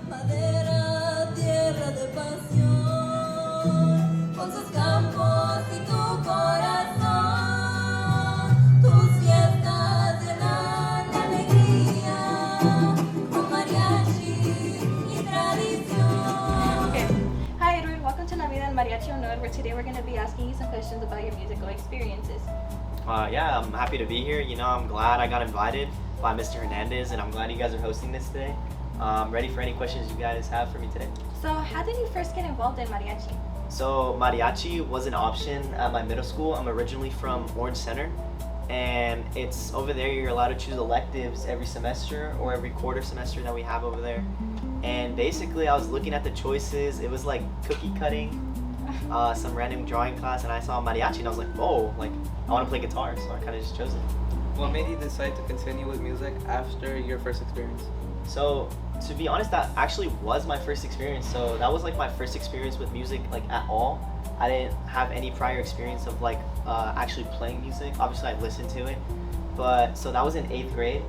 Madera, tierra de pasión, con sus campos y tu corazón, tus fiestas llenan de alegría, con mariachi y tradición. Okay. Hi everyone, welcome to Vida and Mariachi, where today we're going to be asking you some questions about your musical experiences. Yeah, I'm happy to be here. I'm glad I got invited by Mr. Hernandez, and I'm glad you guys are hosting this today. I'm ready for any questions you guys have for me today. So how did you first get involved in mariachi? So mariachi was an option at my middle school. I'm originally from Orange Center, and it's over there. You're allowed to choose electives every semester or every quarter semester that we have over there. And basically, I was looking at the choices. It was like cookie cutting, some random drawing class, and I saw mariachi, and I was like, oh, like I want to play guitar, so I kind of just chose it. What made you decide to continue with music after your first experience? So to be honest, that actually was my first experience. So that was like my first experience with music, like at all. I didn't have any prior experience of like actually playing music. Obviously, I listened to it, but so that was in 8th grade.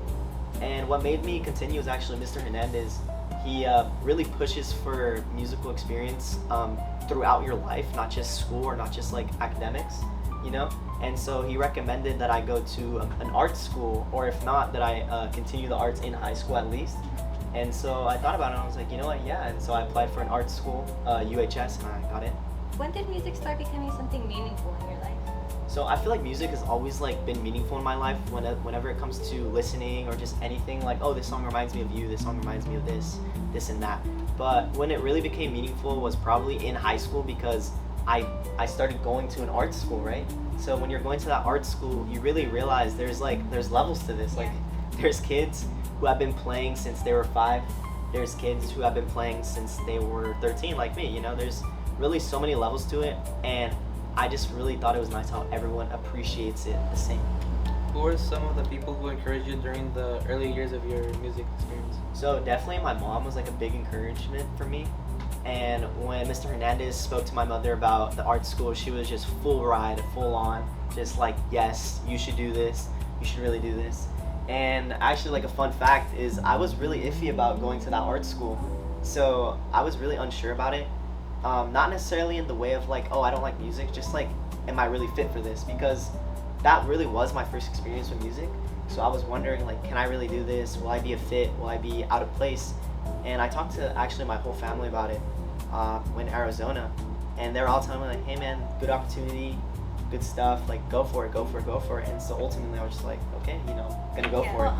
And what made me continue was actually Mr. Hernandez. He really pushes for musical experience throughout your life, not just school or not just like academics, And so he recommended that I go to an art school, or if not, that I continue the arts in high school at least. And so I thought about it, and I was like, you know what, yeah. And so I applied for an art school, UHS, and I got in. When did music start becoming something meaningful in your life? So I feel like music has always like been meaningful in my life. Whenever it comes to listening or just anything, like, oh, this song reminds me of you, this song reminds me of this and that. But when it really became meaningful was probably in high school, because I started going to an art school, right? So when you're going to that art school, you really realize there's levels to this. Like, there's kids who have been playing since they were 5. There's kids who have been playing since they were 13, like me. There's really so many levels to it, and I just really thought it was nice how everyone appreciates it the same. Who were some of the people who encouraged you during the early years of your music experience? So definitely my mom was like a big encouragement for me. And when Mr. Hernandez spoke to my mother about the art school, she was just full ride, full on, just like, yes, you should do this, you should really do this. And actually, like, a fun fact is I was really iffy about going to that art school. So I was really unsure about it. Not necessarily in the way of like, oh, I don't like music, just like, am I really fit for this? Because that really was my first experience with music. So I was wondering, like, can I really do this? Will I be a fit? Will I be out of place? And I talked to actually my whole family about it in Arizona, and they were all telling me like, hey man, good opportunity, good stuff, like go for it. And so ultimately I was just like, okay, gonna go for it.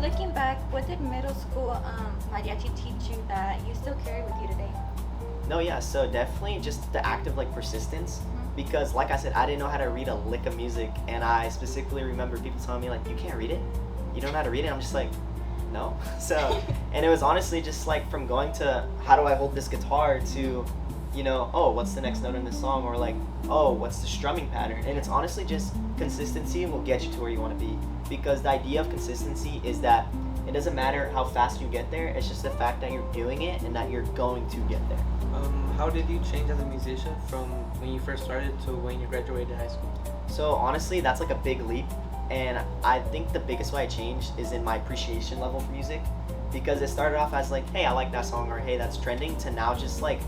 Looking back, what did middle school mariachi teach you that you still carry with you today? No, yeah, so definitely just the act of like persistence, because like I said, I didn't know how to read a lick of music, and I specifically remember people telling me like, you can't read it? You don't know how to read it? I'm just like, no. So, and it was honestly just like from going to how do I hold this guitar to, oh, what's the next note in this song, or like, oh, what's the strumming pattern? And it's honestly just consistency will get you to where you want to be, because the idea of consistency is that it doesn't matter how fast you get there, it's just the fact that you're doing it and that you're going to get there. How did you change as a musician from when you first started to when you graduated high school? So honestly, that's like a big leap. And I think the biggest way I changed is in my appreciation level for music, because it started off as like, hey, I like that song, or hey, that's trending, to now just like,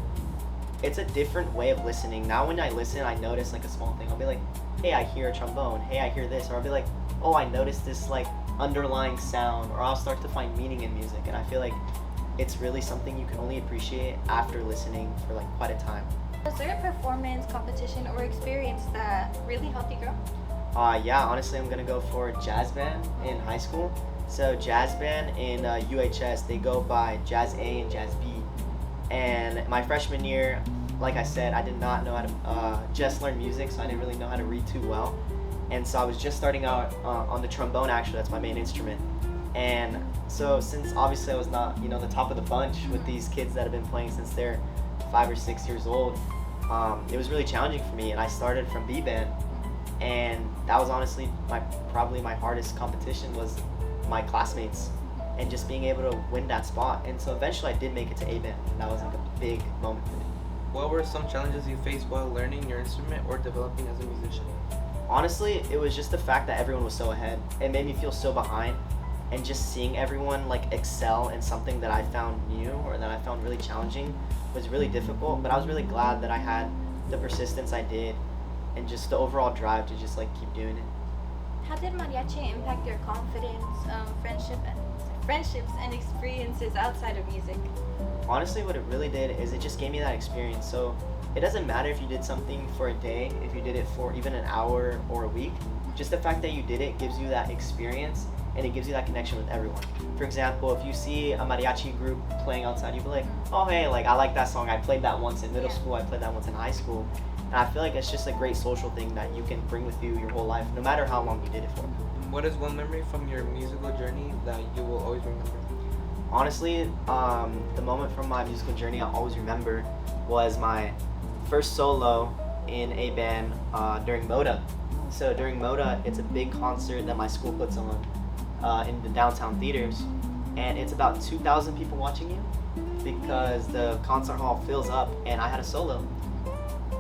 it's a different way of listening. Now when I listen, I notice like a small thing. I'll be like, hey, I hear a trombone, hey, I hear this, or I'll be like, oh, I noticed this like underlying sound, or I'll start to find meaning in music. And I feel like it's really something you can only appreciate after listening for like quite a time. Was there a performance, competition, or experience that really helped you grow? Yeah, honestly, I'm gonna go for jazz band in high school. So jazz band in UHS, they go by Jazz A and Jazz B. And my freshman year, like I said, I did not know how to just learn music, so I didn't really know how to read too well. And so I was just starting out on the trombone, actually, that's my main instrument. And so since obviously I was not, the top of the bunch with these kids that have been playing since they're 5 or 6 years old, it was really challenging for me. And I started from B band, and that was honestly probably my hardest competition was my classmates, and just being able to win that spot. And so eventually I did make it to A band, and that was like a big moment for me. What were some challenges you faced while learning your instrument or developing as a musician? Honestly, it was just the fact that everyone was so ahead. It made me feel so behind. and just seeing everyone like excel in something that I found new or that I found really challenging was really difficult. But I was really glad that I had the persistence I did and just the overall drive to just like keep doing it. How did mariachi impact your confidence, friendships, and experiences outside of music? Honestly, what it really did is it just gave me that experience. So it doesn't matter if you did something for a day, if you did it for even an hour or a week, just the fact that you did it gives you that experience and it gives you that connection with everyone. For example, if you see a mariachi group playing outside, you'll be like, oh hey, like I like that song, I played that once in middle school, I played that once in high school. And I feel like it's just a great social thing that you can bring with you your whole life, no matter how long you did it for. What is one memory from your musical journey that you will always remember? Honestly, the moment from my musical journey I always remember was my first solo in a band during Moda. So during Moda, it's a big concert that my school puts on in the downtown theaters, and it's about 2,000 people watching you because the concert hall fills up, and I had a solo.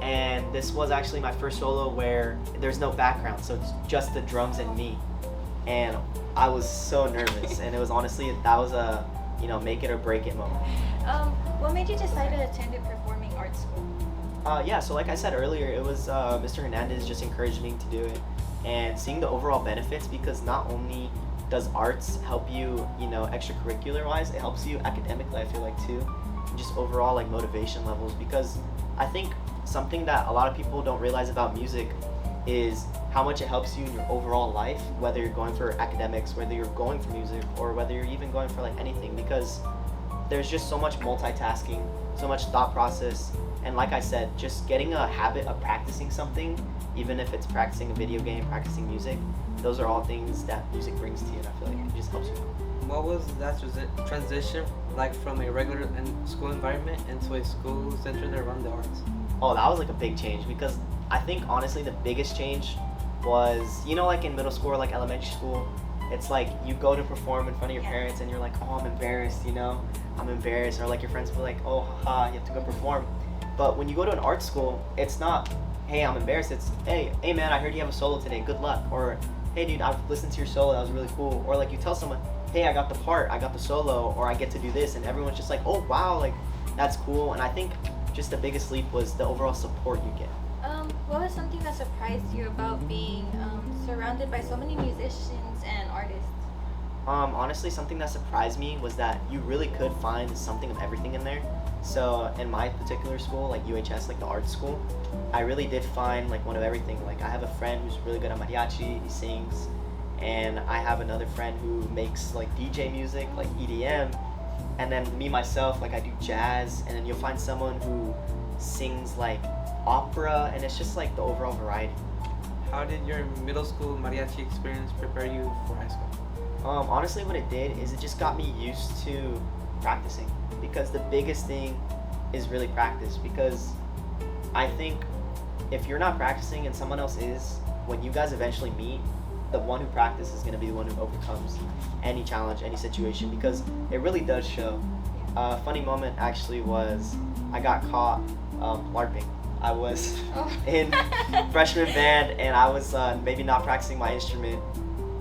And this was actually my first solo where there's no background, so it's just the drums and me. And I was so nervous, and it was honestly, that was a, make it or break it moment. What made you decide to attend a performing arts school? Yeah, so like I said earlier, it was Mr. Hernandez just encouraged me to do it, and seeing the overall benefits, because not only does arts help you, extracurricular wise, it helps you academically, I feel like too, and just overall like motivation levels, because I think something that a lot of people don't realize about music is how much it helps you in your overall life, whether you're going for academics, whether you're going for music, or whether you're even going for like anything, because there's just so much multitasking, so much thought process, and like I said, just getting a habit of practicing something, even if it's practicing a video game, practicing music, those are all things that music brings to you, and I feel like it just helps you. What was that transition like from a regular school environment into a school centered around the arts? Oh, that was like a big change, because I think honestly the biggest change was, like in middle school or like elementary school, it's like you go to perform in front of your parents and you're like, oh, I'm embarrassed, I'm embarrassed, or like your friends will be like, oh, haha, you have to go perform. But when you go to an art school, it's not, hey, I'm embarrassed, it's, hey man, I heard you have a solo today, good luck, or hey dude, I've listened to your solo, that was really cool, or like you tell someone, hey, I got the part, I got the solo, or I get to do this, and everyone's just like, oh wow, like that's cool. And I think just the biggest leap was the overall support you get. What was something that surprised you about being surrounded by so many musicians and artists? Honestly, something that surprised me was that you really could find something of everything in there. So in my particular school, like UHS, like the art school, I really did find like one of everything. Like I have a friend who's really good at mariachi, he sings, and I have another friend who makes like DJ music, like EDM, and then me myself, like I do jazz, and then you'll find someone who sings like opera, and it's just like the overall variety. How did your middle school mariachi experience prepare you for high school? Honestly, what it did is it just got me used to practicing, because the biggest thing is really practice, because I think if you're not practicing and someone else is, when you guys eventually meet, the one who practices is going to be the one who overcomes any challenge, any situation, because it really does show. A funny moment actually was I got caught LARPing. I was in freshman band, and I was maybe not practicing my instrument,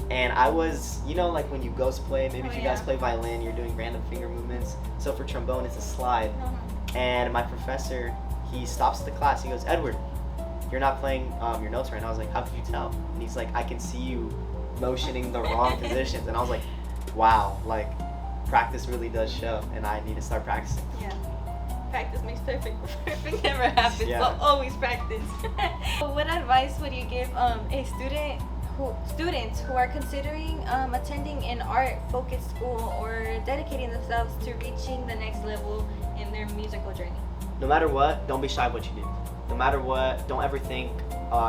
and I was, like when you ghost play, maybe if you guys play violin, you're doing random finger movements. So for trombone, it's a slide. And my professor, he stops the class, he goes, Edward, you're not playing your notes right now. I was like, how could you tell? And he's like, I can see you motioning the wrong positions. And I was like, wow, like practice really does show, and I need to start practicing. Yeah. Practice makes perfect. Perfect never happens, Yeah. so always practice. What advice would you give students who are considering attending an art-focused school or dedicating themselves to reaching the next level in their musical journey? No matter what, don't be shy of what you do. No matter what, don't ever think,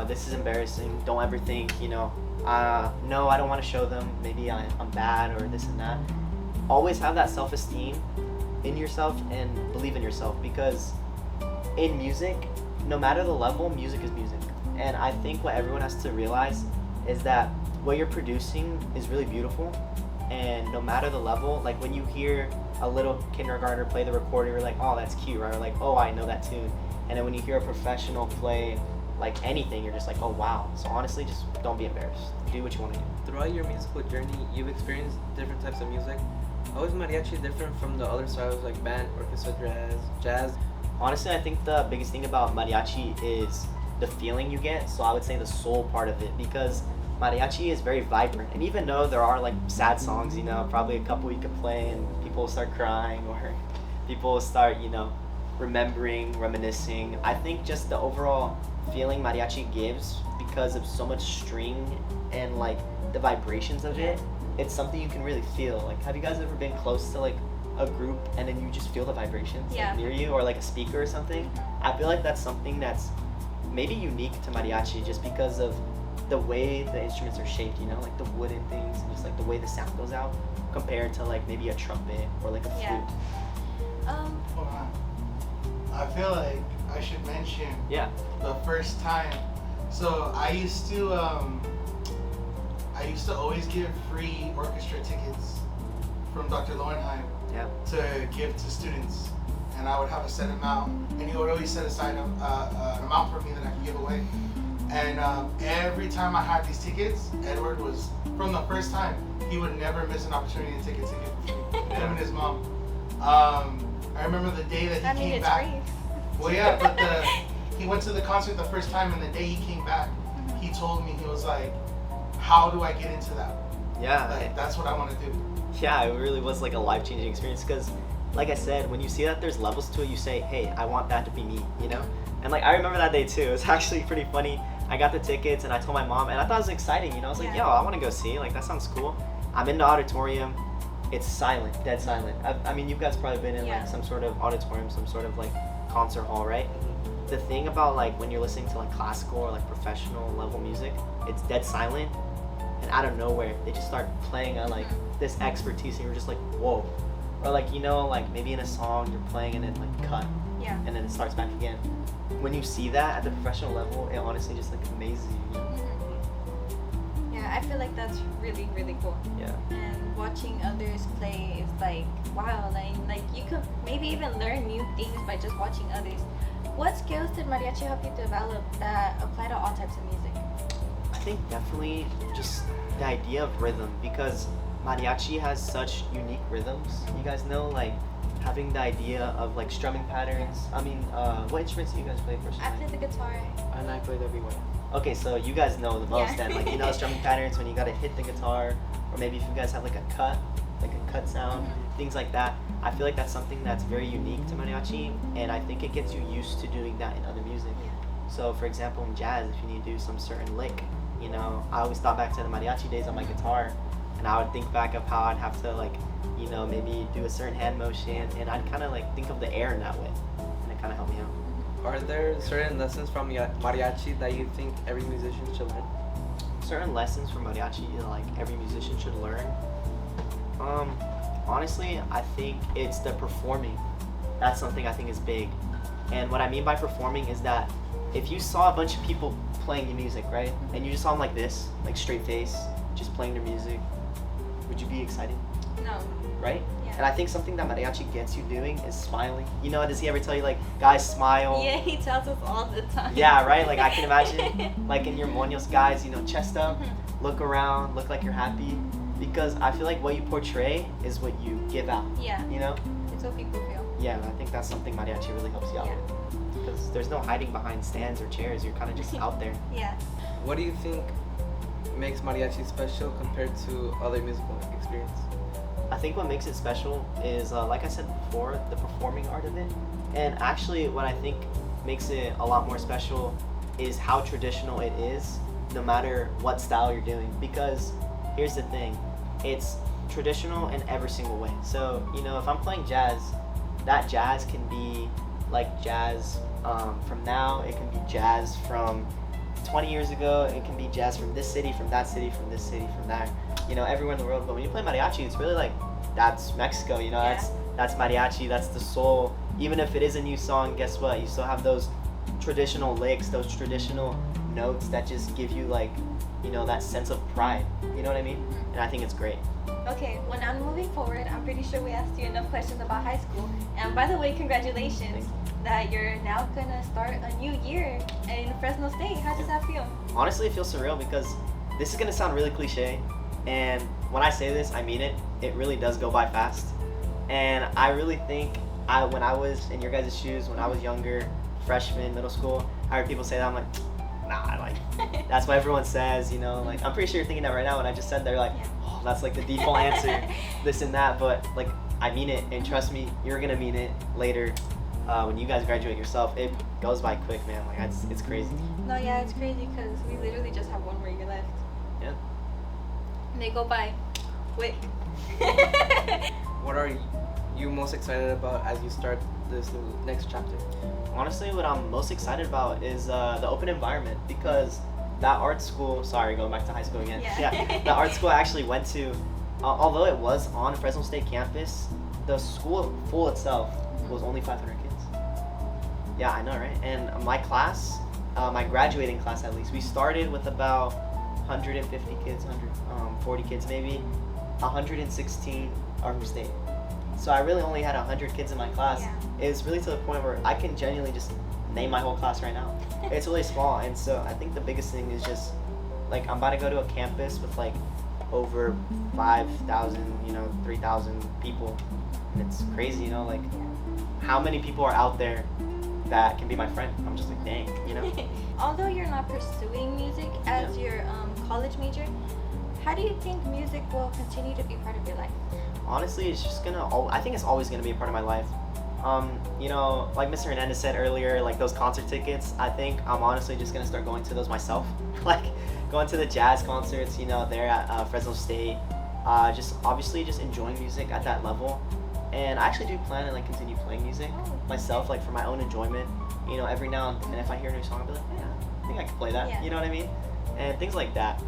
this is embarrassing. Don't ever think, no, I don't want to show them, maybe I'm bad or this and that. Always have that self-esteem in yourself and believe in yourself, because in music, no matter the level, music is music. And I think what everyone has to realize is that what you're producing is really beautiful, and no matter the level, like when you hear a little kindergartner play the recorder, you're like, oh, that's cute, right? Or like, oh, I know that tune. And then when you hear a professional play like anything, you're just like, oh wow. So honestly, just don't be embarrassed. Do what you want to do. Throughout your musical journey, you've experienced different types of music. How is mariachi different from the other styles like band, orchestra, jazz? Honestly, I think the biggest thing about mariachi is the feeling you get. So I would say the soul part of it, because mariachi is very vibrant. And even though there are like sad songs, you know, probably a couple you could play and people will start crying, or people will start, you know, remembering, reminiscing. I think just the overall feeling mariachi gives, because of so much string and like the vibrations of it, it's something you can really feel. Like, have you guys ever been close to like a group and then you just feel the vibrations Yeah. like, near you, or like a speaker or something? I feel like that's something that's maybe unique to mariachi, just because of the way the instruments are shaped, you know, like the wooden things and just like the way the sound goes out, compared to like maybe a trumpet or like a flute. Yeah. Hold on. I feel like I should mention Yeah. the first time. So I used to always give free orchestra tickets from Dr. Lowenheim Yeah. to give to students, and I would have a set amount, and he would always set aside an amount for me that I could give away. And every time I had these tickets, Edward was, from the first time, he would never miss an opportunity to take a ticket for free. Him and his mom. I remember the day that I he mean, came it's back. free. Well, yeah, but he went to the concert the first time, and the day he came back, he told me, he was like, how do I get into that? Yeah. Like, that's what I want to do. Yeah, it really was like a life-changing experience, because like I said, when you see that there's levels to it, you say, hey, I want that to be me, you know? And like I remember that day too. It was actually pretty funny. I got the tickets and I told my mom, and I thought it was exciting, you know? I was like, Yeah. yo, I want to go see, like that sounds cool. I'm in the auditorium. It's silent, dead silent. I mean, you guys probably been in Yeah. like some sort of auditorium, some sort of like concert hall, right? The thing about like when you're listening to like classical or like professional level music, it's dead silent, and out of nowhere they just start playing on like this expertise, and you're just like, whoa. Or like, you know, like maybe in a song you're playing and then like cut, Yeah. and then it starts back again. When you see that at the professional level, it honestly just like amazes you, you know? Yeah, I feel like that's really, really cool. Yeah. And watching others play is like, wow, like you could maybe even learn new things by just watching others. What skills did mariachi help you develop that apply to all types of music? I think definitely just the idea of rhythm, because mariachi has such unique rhythms. You guys know, like having the idea of like strumming patterns. I mean, what instruments do you guys play first? I play the guitar. And I played everywhere. Okay, so you guys know the most Yeah. then. Like, you know strumming patterns when you gotta hit the guitar, or maybe if you guys have like a cut sound, things like that. I feel like that's something that's very unique to mariachi, and I think it gets you used to doing that in other music. So for example, in jazz, if you need to do some certain lick, you know, I always thought back to the mariachi days on my guitar, and I would think back of how I'd have to like, you know, maybe do a certain hand motion, and I'd kind of like think of the air in that way, and it kind of helped me out. Are there certain lessons from mariachi that you think every musician should learn? Certain lessons from mariachi like every musician should learn. Honestly, I think it's the performing. That's something I think is big. And what I mean by performing is that if you saw a bunch of people playing your music, right, and you just saw them like this, like straight face, just playing their music, would you be excited? No. Right? Yeah. And I think something that mariachi gets you doing is smiling. You know, does he ever tell you like, guys, smile? Yeah, he tells us all the time. Yeah, right? Like I can imagine, like in your moños, guys, you know, chest up, look around, look like you're happy. Because I feel like what you portray is what you give out, Yeah. you know? It's what people feel. Yeah, and I think that's something mariachi really helps you out Yeah. with. Because there's no hiding behind stands or chairs, you're kind of just out there. Yeah. What do you think makes mariachi special compared to other musical experience? I think what makes it special is, like I said before, the performing art of it. And actually, what I think makes it a lot more special is how traditional it is, no matter what style you're doing. Because here's the thing, it's traditional in every single way. So, you know, if I'm playing jazz, that jazz can be like jazz from now, it can be jazz from 20 years ago, it can be jazz from this city, from that city, from this city, from that, you know, everywhere in the world. But when you play mariachi, it's really like, that's Mexico, you know, Yeah. that's mariachi, that's the soul. Even if it is a new song, guess what? You still have those traditional licks, those traditional notes that just give you like, you know, that sense of pride. You know what I mean? And I think it's great. Okay, well now moving forward, I'm pretty sure we asked you enough questions about high school. And by the way, congratulations. Thank you. that you're now gonna start a new year in Fresno State. How does that feel? Honestly, it feels surreal because this is gonna sound really cliche, and when I say this, I mean it. It really does go by fast, and I really think when I was in your guys' shoes, when I was younger, freshman, middle school, I heard people say that. I'm like, nah, like that's what everyone says, you know. Like I'm pretty sure you're thinking that right now. When I just said they're like, Yeah. oh, that's like the default answer, this and that. But like I mean it, and trust me, you're gonna mean it later. When you guys graduate yourself, it goes by quick, man. Like it's crazy. No, yeah, it's crazy because we literally just have one more year left. Yeah. And they go by quick. What are you most excited about as you start this next chapter? Honestly, what I'm most excited about is the open environment because that art school. Sorry, going back to high school again. Yeah. The art school I actually went to, although it was on Fresno State campus, the school full itself was only 500 kids. Yeah, I know, right? And my class, my graduating class at least, we started with about 150 kids, 140 kids maybe. 116 are from state. So I really only had 100 kids in my class. Yeah. It's really to the point where I can genuinely just name my whole class right now. It's really small, and so I think the biggest thing is just like I'm about to go to a campus with like over 5,000, 3,000 people, and it's crazy, like how many people are out there that can be my friend. I'm just like, dang, Although you're not pursuing music as Yeah. your college major, how do you think music will continue to be part of your life? Honestly, it's just I think it's always gonna be a part of my life. Like Mr. Hernandez said earlier, like those concert tickets, I think I'm honestly just gonna start going to those myself. Like going to the jazz concerts, there at Fresno State. Just obviously just enjoying music at that level. And I actually do plan to like continue playing music myself, like for my own enjoyment. Every now and then if I hear a new song, I'll be like, yeah, I think I can play that. Yeah. You know what I mean? And things like that.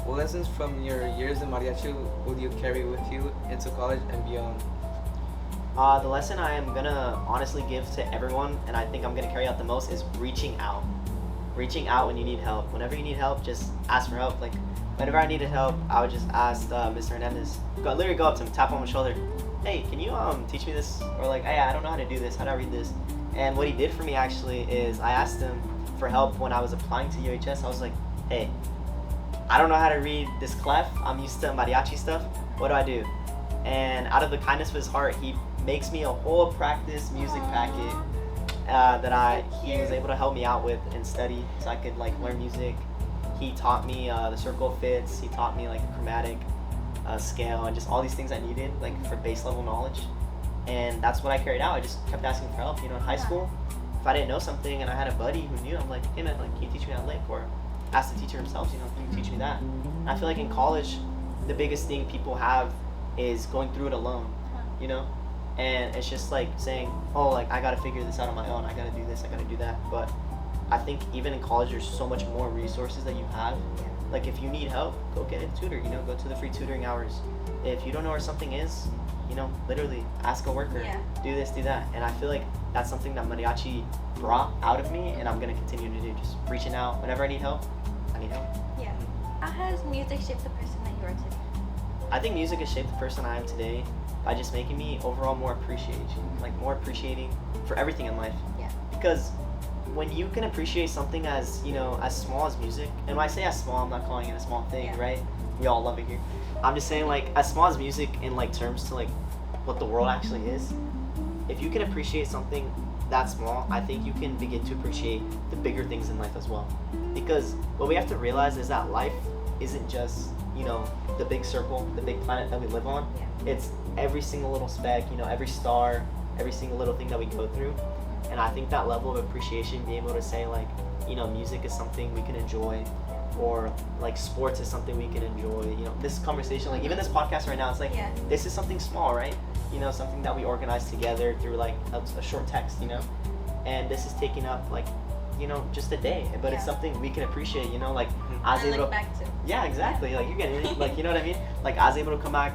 What lessons from your years in mariachi will you carry with you into college and beyond? The lesson I am gonna honestly give to everyone, and I think I'm gonna carry out the most, is reaching out. Reaching out when you need help. Whenever you need help, just ask for help. Like, whenever I needed help, I would just ask Mr. Hernandez. Literally go up to him, tap on my shoulder. Hey, can you teach me this? Or like, hey, I don't know how to do this. How do I read this? And what he did for me actually is I asked him for help when I was applying to UHS. I was like, hey, I don't know how to read this clef. I'm used to mariachi stuff. What do I do? And out of the kindness of his heart, he makes me a whole practice music packet that he was able to help me out with and study so I could like learn music. He taught me the circle fits. He taught me like chromatic scale and just all these things I needed like for base level knowledge. And that's what I carried out. I just kept asking for help. In high school, if I didn't know something and I had a buddy who knew, I'm like, hey man, like, can you teach me that lick? Or ask the teacher himself, can you teach me that? And I feel like in college, the biggest thing people have is going through it alone, And it's just like saying, oh, like I gotta figure this out on my own. I gotta do this, I gotta do that. But I think even in college, there's so much more resources that you have. Like if you need help, go get a tutor, go to the free tutoring hours. If you don't know where something is, literally ask a worker, do this, do that. And I feel like that's something that mariachi brought out of me and I'm gonna continue to do. Just reaching out whenever I need help, I need help. Yeah. How has music shaped the person that you are today? I think music has shaped the person I am today by just making me overall more more appreciating for everything in life. Yeah. Because when you can appreciate something as, as small as music, and when I say as small, I'm not calling it a small thing, right? We all love it here. I'm just saying like as small as music in like terms to like what the world actually is. If you can appreciate something that small, I think you can begin to appreciate the bigger things in life as well. Because what we have to realize is that life isn't just, the big circle, the big planet that we live on. Yeah. It's every single little speck, every star, every single little thing that we go through. And I think that level of appreciation, being able to say like, music is something we can enjoy, or like sports is something we can enjoy. This conversation, like even this podcast right now, it's like, this is something small, right? Something that we organized together through like a short text, and this is taking up like, just a day, but it's something we can appreciate, like I was And able look back to. Yeah, exactly. Like you're getting it. Like, you know what I mean? Like I was able to come back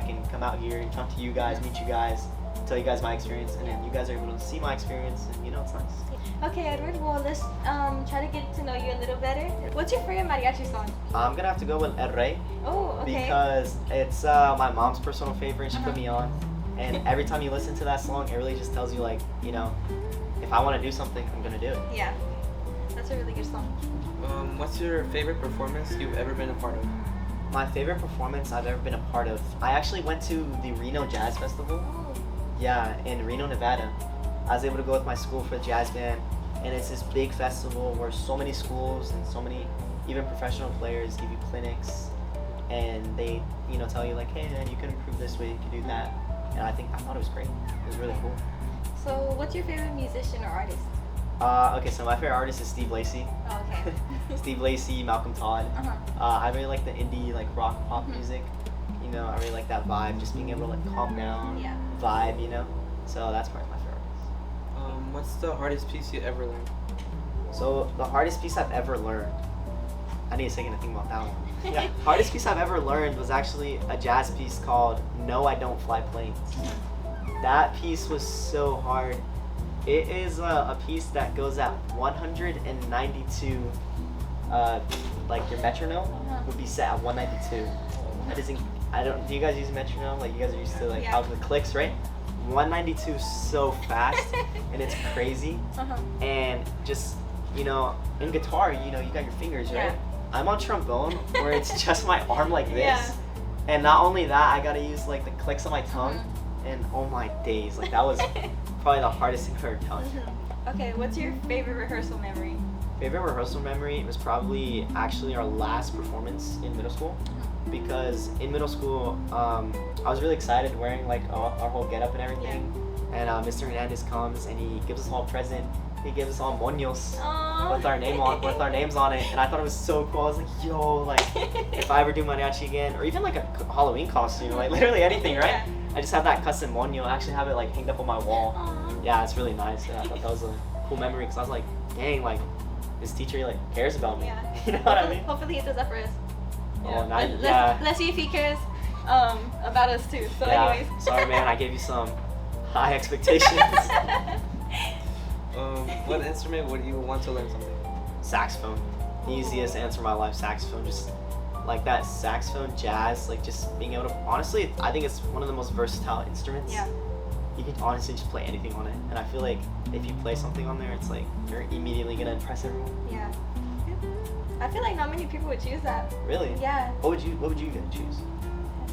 and come out here and talk to you guys, meet you guys, tell you guys my experience, and then you guys are able to see my experience, and it's nice. Okay, Edward. Well, let's try to get to know you a little better. What's your favorite mariachi song? I'm gonna have to go with El Rey Oh, okay. because it's my mom's personal favorite. She put me on, And every time you listen to that song, it really just tells you like, you know, if I want to do something, I'm gonna do it. Yeah, that's a really good song. What's your favorite performance you've ever been a part of? My favorite performance I've ever been a part of, I actually went to the Reno Jazz Festival. Oh, Yeah, in Reno, Nevada. I was able to go with my school for the jazz band, and it's this big festival where so many schools and so many even professional players give you clinics, and they, you know, tell you like, hey man, you can improve this way, you can do that. And I thought it was great. It was really cool. so what's your favorite musician or artist? Okay, so my favorite artist is Steve Lacy. Oh, okay. Steve Lacy, Malcolm Todd. Uh-huh. I really like the indie, like rock pop Mhm. music. You know, I really like that vibe, just being able to like calm down, Yeah. vibe, you know. So that's probably my favorite artist. What's the hardest piece you ever learned? So the hardest piece I've ever learned, I need a second to think about that one. Yeah, hardest piece I've ever learned was actually a jazz piece called "No, I Don't Fly Planes." That piece was so hard. It is a piece that goes at 192. Like your metronome would be set at 192. That isn't. I don't. Do you guys use metronome? Like you guys are used to like Yeah. how the clicks, right? 192 is so fast, and it's crazy. Uh-huh. And just, you know, in guitar, you know, you got your fingers, right? Yeah. I'm on trombone where it's just my arm like this. Yeah. And not only that, I gotta use like the clicks on my tongue. Mhm. And oh my days, like that was probably the hardest thing I've ever done. Mhm. Okay, what's your favorite rehearsal memory? Favorite rehearsal memory was probably actually our last performance in middle school. Because in middle school, I was really excited wearing like our whole getup and everything. And Mr. Hernandez comes and he gives us all a present. He gives us all moños Aww. with our names on it, and I thought it was so cool. I was like, yo, like if I ever do mariachi again, or even like a Halloween costume, like literally anything, right? I just have that custom moño. I actually have it like hanged up on my wall. Aw. Yeah, it's really nice. And I thought that was a cool memory because I was like, dang, like this teacher like cares about me. Yeah. You know what I mean? Hopefully he does that for us. Oh, Let's, yeah. let's see if he cares about us too. So Yeah. anyways. Sorry, man. I gave you some high expectations. What instrument would you want to learn someday? Saxophone. The easiest answer in my life, saxophone. Just like that saxophone, jazz, like just being able to, honestly, I think it's one of the most versatile instruments. Yeah. You can honestly just play anything on it. And I feel like if you play something on there, it's like you're immediately gonna impress everyone. Yeah. I feel like not many people would choose that. Really? Yeah. What would you choose?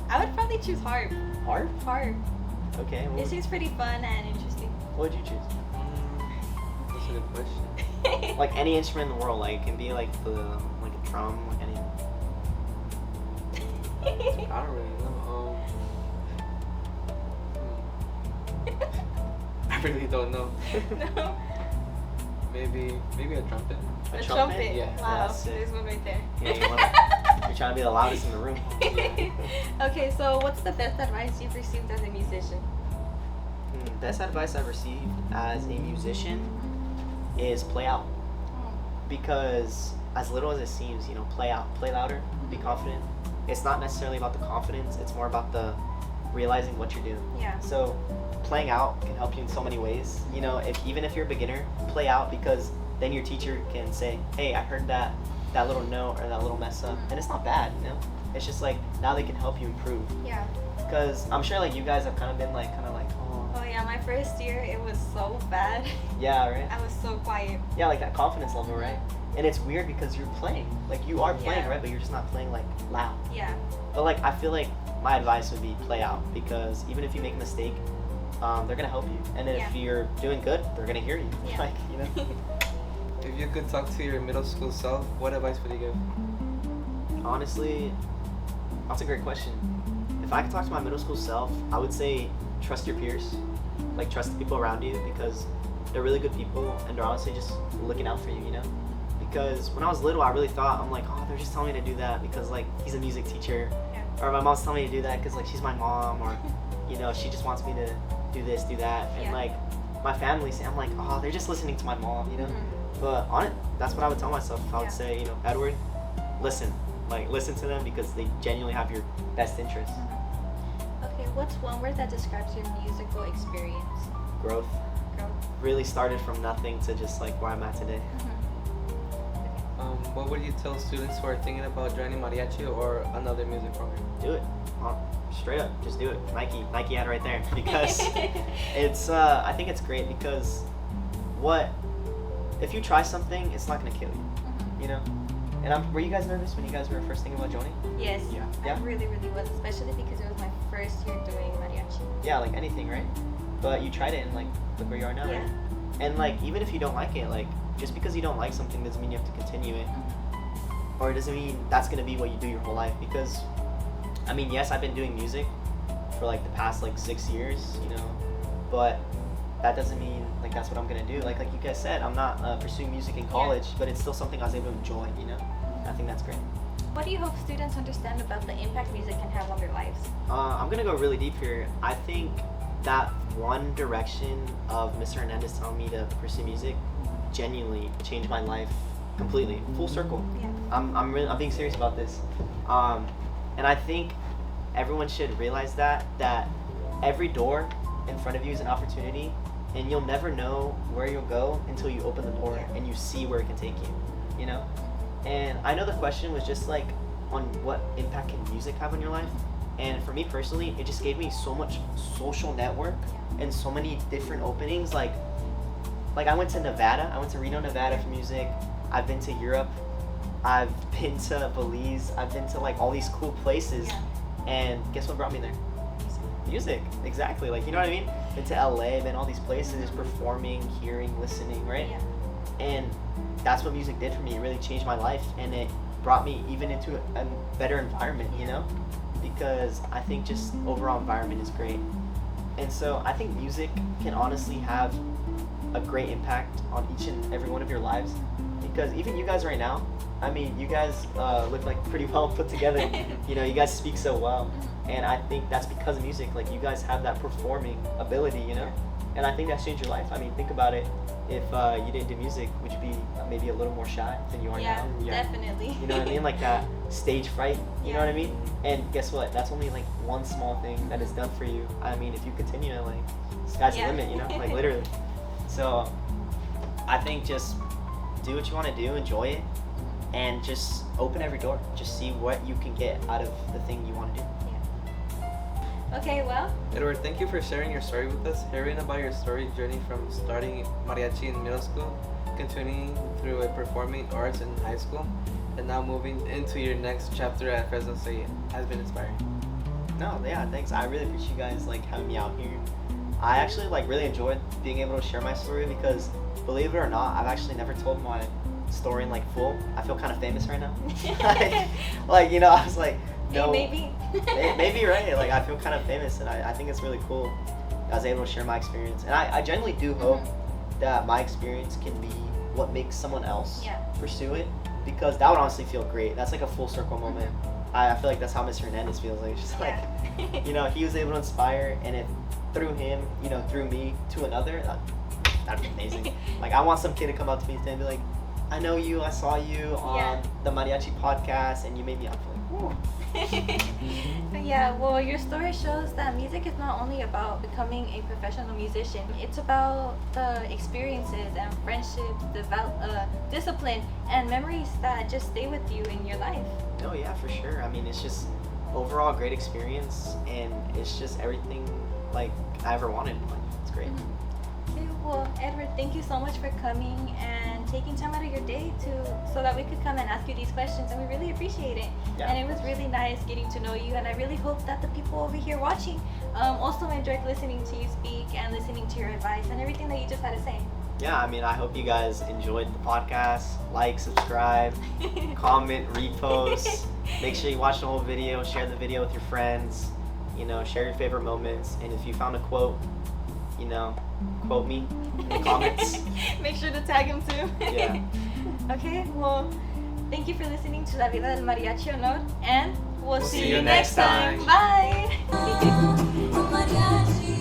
I would probably choose harp. Harp? Harp. Okay. It seems pretty fun and interesting. What would you choose? That's a good question. Like any instrument in the world, like it can be like like a drum, like anything. I don't really know. I really don't know. No. Maybe a trumpet. A trumpet. Yeah. Wow. That's it. There's one right there. Yeah, you're trying to be the loudest in the room. Okay, so what's the best advice you've received as a musician? Best advice I've received as a musician is play out. Because as little as it seems, you know, play out, play louder, be confident. It's not necessarily about the confidence, it's more about the realizing what you're doing. Yeah. So playing out can help you in so many ways. You know, even if you're a beginner, play out because then your teacher can say, hey, I heard that little note or that little mess up. And it's not bad, you know? It's just like now they can help you improve. Yeah. Because I'm sure like you guys have kind of been like, Oh yeah, my first year it was so bad. yeah, right? I was so quiet. Yeah, like that confidence level, right? And it's weird because you're playing. Like you are playing, Yeah. right? But you're just not playing like loud. Yeah. But like I feel like my advice would be play out because even if you make a mistake, they're gonna help you. And if Yeah. you're doing good, they're gonna hear you. Yeah. Like, you know. If you could talk to your middle school self, what advice would you give? Honestly, that's a great question. If I could talk to my middle school self, I would say trust your peers. Like trust the people around you because they're really good people and they're honestly just looking out for you, you know? Because when I was little, I really thought, I'm like, oh, they're just telling me to do that because like he's a music teacher. Yeah. Or my mom's telling me to do that because like she's my mom or, you know, she just wants me to do this, do that. And Yeah. like my family, I'm like, oh, they're just listening to my mom, you know? Mhm. But on it, that's what I would tell myself. I would Yeah. say, you know, Edward, listen. Like, listen to them because they genuinely have your best interest. Okay, what's one word that describes your musical experience? Growth. Growth. Really started from nothing to just like where I'm at today. What would you tell students who are thinking about joining mariachi or another music program? Do it. straight up, just do it. Nike ad right there, because it's I think it's great because if you try something, it's not gonna kill you, you know. And were you guys nervous when you guys were first thinking about joining? Yes. Yeah. I really was, especially because it was my first year doing mariachi. Yeah, like anything, right? But you tried it and like look where you are now, Yeah. right? And like even if you don't like it, like just because you don't like something doesn't mean you have to continue it, or it doesn't mean that's gonna be what you do your whole life. Because I mean, yes, I've been doing music for like the past like 6 years, you know, but that doesn't mean like that's what I'm gonna do. Like you guys said, I'm not pursuing music in college, but it's still something I was able to enjoy, you know. I think that's great. What do you hope students understand about the impact music can have on their lives? I'm gonna go really deep here. I think that one direction of Mr. Hernandez telling me to pursue music genuinely changed my life completely, full circle. Yeah. I'm being serious about this, and I think everyone should realize that every door in front of you is an opportunity, and you'll never know where you'll go until you open the door and you see where it can take you, you know. And I know the question was just like on what impact can music have on your life, and for me personally, it just gave me so much social network and so many different openings. Like I went to Nevada, I went to Reno, Nevada for music. I've been to Europe, I've been to Belize, I've been to like all these cool places, and guess what brought me there? Music, exactly. Like, you know what I mean? Been to LA, been all these places, performing, hearing, listening, right? Yeah. And that's what music did for me. It really changed my life, and it brought me even into a better environment, you know? Because I think just overall environment is great. And so I think music can honestly have a great impact on each and every one of your lives. Because even you guys right now, I mean, you guys look like pretty well put together. You know, you guys speak so well. And I think that's because of music. Like, you guys have that performing ability, you know? And I think that's changed your life. I mean, think about it. If you didn't do music, would you be maybe a little more shy than you are now? Yeah, definitely. You know what I mean? Like that stage fright, you know what I mean? And guess what? That's only like one small thing that is done for you. I mean, if you continue, like, sky's the limit, you know? Like, literally. So, I think just do what you want to do, enjoy it, and just open every door. Just see what you can get out of the thing you want to do. Okay, well. Edward, thank you for sharing your story with us, hearing about your story journey from starting mariachi in middle school, continuing through a performing arts in high school, and now moving into your next chapter at Fresno State has been inspiring. No, yeah, thanks. I really appreciate you guys like having me out here. I actually like really enjoyed being able to share my story because, believe it or not, I've actually never told my story in like full. I feel kind of famous right now. like, you know, I was like, no, Maybe. maybe, right? Like, I feel kind of famous, and I think it's really cool. I was able to share my experience, and I genuinely do hope that my experience can be what makes someone else pursue it, because that would honestly feel great. That's like a full circle moment. I feel like that's how Mr. Hernandez feels. Like, it's just like, you know, he was able to inspire, and it through him, you know, through me to another. That'd be amazing. Like, I want some kid to come up to me today and be like, I know you, I saw you on the Mariachi podcast, and you made me, I feel like, whoa. Yeah, well, your story shows that music is not only about becoming a professional musician. It's about the experiences and friendships, discipline, and memories that just stay with you in your life. Oh yeah, for sure. I mean, it's just overall a great experience, and it's just everything like I ever wanted in life. It's great. Okay, well, Edward, thank you so much for coming and taking time out of your day so that we could come and ask you these questions, and we really appreciate it. Yeah. And it was really nice getting to know you, and I really hope that the people over here watching also enjoyed listening to you speak and listening to your advice and everything that you just had to say. Yeah, I mean, I hope you guys enjoyed the podcast. Like, subscribe, comment, repost. Make sure you watch the whole video, share the video with your friends, you know, share your favorite moments, and if you found a quote, you know, quote me in the comments. Make sure to tag him too. Yeah. Okay, well, thank you for listening to La Vida del Mariachi Honor, and we'll see you next time. Bye. Mariachi.